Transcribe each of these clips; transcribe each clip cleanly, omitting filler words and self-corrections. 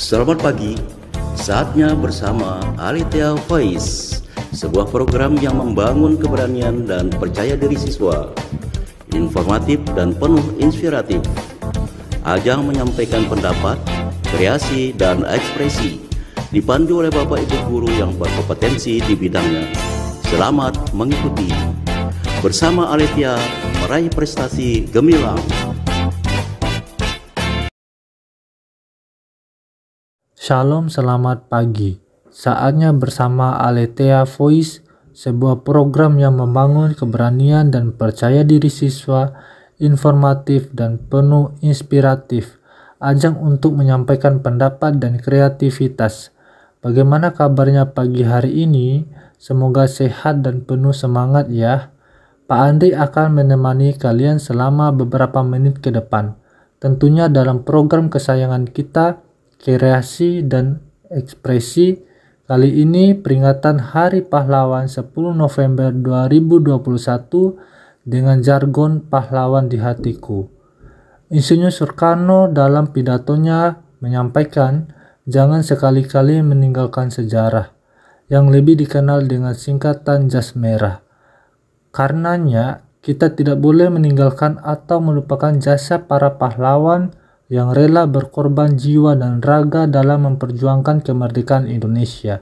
Selamat pagi, saatnya bersama Alethea Voice, sebuah program yang membangun keberanian dan percaya diri siswa, informatif dan penuh inspiratif. Ajang menyampaikan pendapat, kreasi, dan ekspresi, dipandu oleh Bapak Ibu Guru yang berkompetensi di bidangnya. Selamat mengikuti. Bersama Alethea, meraih prestasi gemilang. Shalom, selamat pagi. Saatnya bersama Alethea Voice, sebuah program yang membangun keberanian dan percaya diri siswa, informatif dan penuh inspiratif. Ajang untuk menyampaikan pendapat dan kreativitas. Bagaimana kabarnya pagi hari ini? Semoga sehat dan penuh semangat ya. Pak Andri akan menemani kalian selama beberapa menit ke depan. Tentunya dalam program kesayangan kita, kreasi dan ekspresi. Kali ini peringatan Hari Pahlawan 10 November 2021 dengan jargon pahlawan di hatiku. Insinyur Soekarno dalam pidatonya menyampaikan, jangan sekali-kali meninggalkan sejarah, yang lebih dikenal dengan singkatan jas merah. Karenanya, kita tidak boleh meninggalkan atau melupakan jasa para pahlawan yang rela berkorban jiwa dan raga dalam memperjuangkan kemerdekaan Indonesia.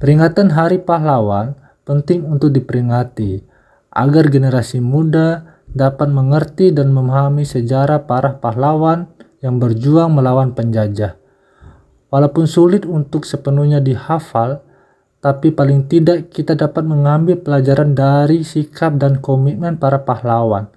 Peringatan Hari Pahlawan penting untuk diperingati, agar generasi muda dapat mengerti dan memahami sejarah para pahlawan yang berjuang melawan penjajah. Walaupun sulit untuk sepenuhnya dihafal, tapi paling tidak kita dapat mengambil pelajaran dari sikap dan komitmen para pahlawan.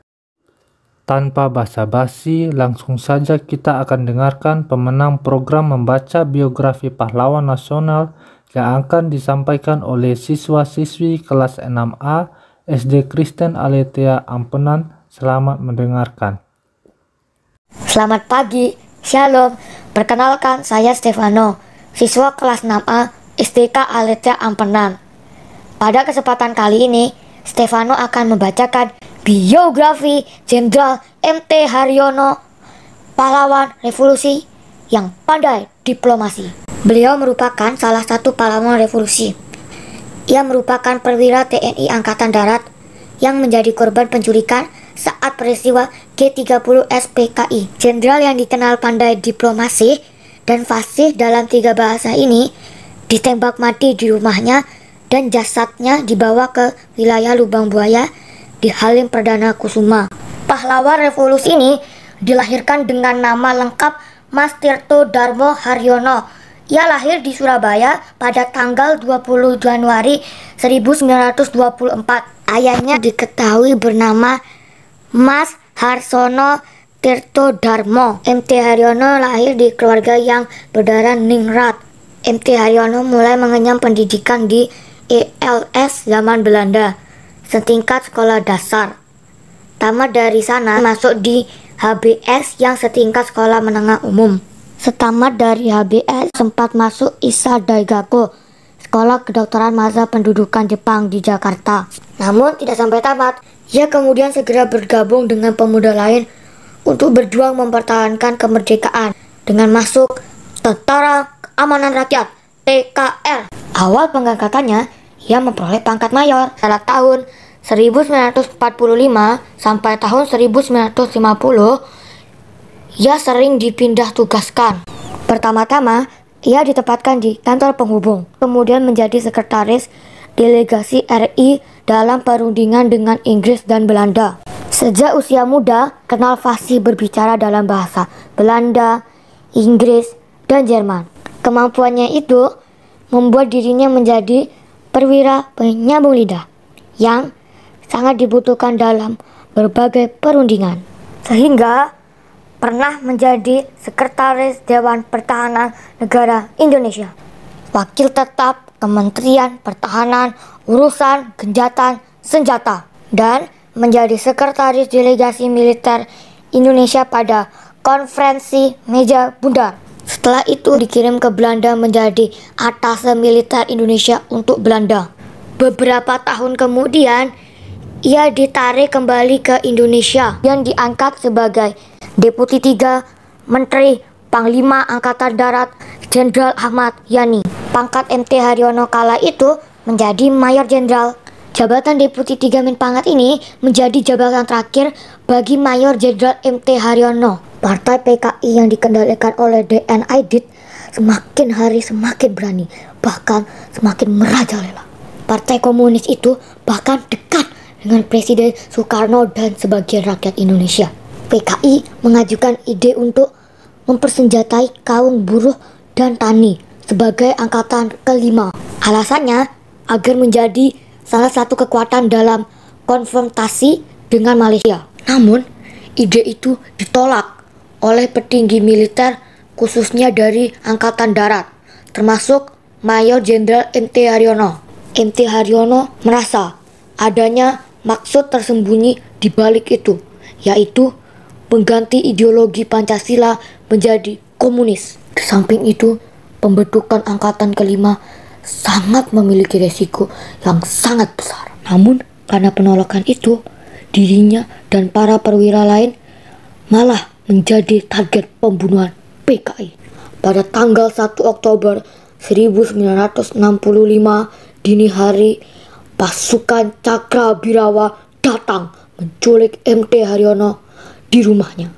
Tanpa basa-basi, langsung saja kita akan dengarkan pemenang program membaca biografi pahlawan nasional yang akan disampaikan oleh siswa-siswi kelas 6A SD Kristen Alethea Ampenan. Selamat mendengarkan. Selamat pagi, Shalom. Perkenalkan, saya Stefano, siswa kelas 6A SDK Alethea Ampenan. Pada kesempatan kali ini, Stefano akan membacakan biografi Jenderal MT Haryono, pahlawan revolusi yang pandai diplomasi. Beliau merupakan salah satu pahlawan revolusi. Ia merupakan perwira TNI Angkatan Darat yang menjadi korban penculikan saat peristiwa G30 SPKI. Jenderal yang dikenal pandai diplomasi dan fasih dalam 3 bahasa ini ditembak mati di rumahnya dan jasadnya dibawa ke wilayah Lubang Buaya di Halim Perdana Kusuma. Pahlawan revolusi ini dilahirkan dengan nama lengkap Mas Tirto Darmo Haryono. Ia lahir di Surabaya pada tanggal 20 Januari 1924. Ayahnya diketahui bernama Mas Harsono Tirto Darmo. MT Haryono lahir di keluarga yang berdarah ningrat. MT Haryono mulai mengenyam pendidikan di ELS zaman Belanda, setingkat sekolah dasar. Tamat dari sana masuk di HBS yang setingkat sekolah menengah umum. Setamat dari HBS sempat masuk ISA Daigaku, sekolah kedokteran masa pendudukan Jepang di Jakarta. Namun tidak sampai tamat, ia kemudian segera bergabung dengan pemuda lain untuk berjuang mempertahankan kemerdekaan dengan masuk Tentara Keamanan Rakyat TKR. Awal pengangkatannya, ia memperoleh pangkat mayor. Pada tahun 1945 sampai tahun 1950, ia sering dipindah tugaskan. Pertama-tama, ia ditempatkan di kantor penghubung, kemudian menjadi sekretaris delegasi RI dalam perundingan dengan Inggris dan Belanda. Sejak usia muda, kenal fasih berbicara dalam bahasa Belanda, Inggris, dan Jerman. Kemampuannya itu membuat dirinya menjadi perwira penyambung lidah yang sangat dibutuhkan dalam berbagai perundingan, sehingga pernah menjadi sekretaris Dewan Pertahanan Negara Indonesia, wakil tetap Kementerian Pertahanan urusan genjatan senjata, dan menjadi sekretaris delegasi militer Indonesia pada konferensi meja bundar. Setelah itu dikirim ke Belanda menjadi atase militer Indonesia untuk Belanda. Beberapa tahun kemudian, ia ditarik kembali ke Indonesia yang diangkat sebagai Deputi 3 Menteri Panglima Angkatan Darat Jenderal Ahmad Yani. Pangkat MT Haryono kala itu menjadi Mayor Jenderal. Jabatan Deputi 3 Menpangkat ini menjadi jabatan terakhir bagi Mayor Jenderal MT Haryono. Partai PKI yang dikendalikan oleh DN Aidit semakin hari semakin berani, bahkan semakin merajalela. Partai Komunis itu bahkan dekat dengan Presiden Soekarno dan sebagian rakyat Indonesia. PKI mengajukan ide untuk mempersenjatai kaum buruh dan tani sebagai angkatan kelima. Alasannya agar menjadi salah satu kekuatan dalam konfrontasi dengan Malaysia. Namun, ide itu ditolak oleh petinggi militer khususnya dari Angkatan Darat, termasuk Mayor Jenderal MT Haryono. MT Haryono merasa adanya maksud tersembunyi di balik itu, yaitu mengganti ideologi Pancasila menjadi komunis. Di samping itu, pembentukan angkatan kelima sangat memiliki resiko yang sangat besar. Namun, karena penolakan itu, dirinya dan para perwira lain malah menjadi target pembunuhan PKI. Pada tanggal 1 Oktober 1965 dini hari, pasukan Cakrabirawa datang menculik MT Haryono di rumahnya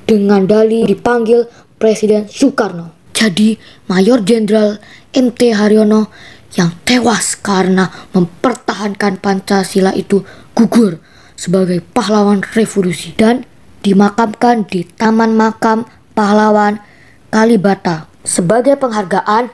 dengan dalih dipanggil Presiden Soekarno. Jadi Mayor Jenderal MT Haryono yang tewas karena mempertahankan Pancasila itu gugur sebagai pahlawan revolusi dan dimakamkan di Taman Makam Pahlawan Kalibata. Sebagai penghargaan,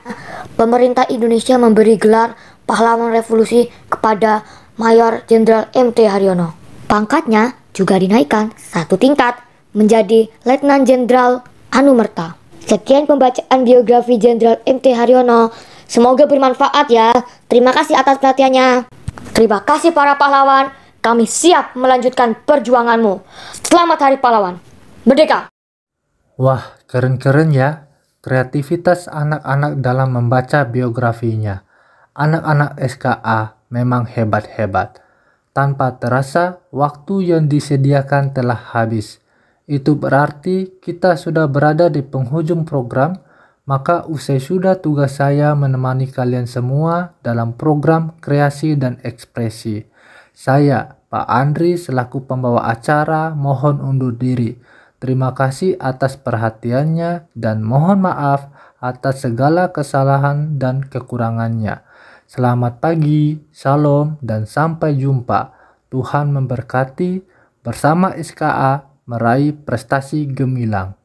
pemerintah Indonesia memberi gelar pahlawan revolusi kepada Mayor Jenderal MT Haryono. Pangkatnya juga dinaikkan 1 tingkat menjadi Letnan Jenderal Anumerta. Sekian pembacaan biografi Jenderal MT Haryono. Semoga bermanfaat ya. Terima kasih atas perhatiannya. Terima kasih para pahlawan. Kami siap melanjutkan perjuanganmu. Selamat Hari Pahlawan. Merdeka. Wah, keren-keren ya. Kreativitas anak-anak dalam membaca biografinya. Anak-anak SKA memang hebat-hebat. Tanpa terasa, waktu yang disediakan telah habis. Itu berarti kita sudah berada di penghujung program, maka usai sudah tugas saya menemani kalian semua dalam program kreasi dan ekspresi. Saya, Pak Andri, selaku pembawa acara, mohon undur diri. Terima kasih atas perhatiannya dan mohon maaf atas segala kesalahan dan kekurangannya. Selamat pagi, salam, dan sampai jumpa. Tuhan memberkati. Bersama SKA meraih prestasi gemilang.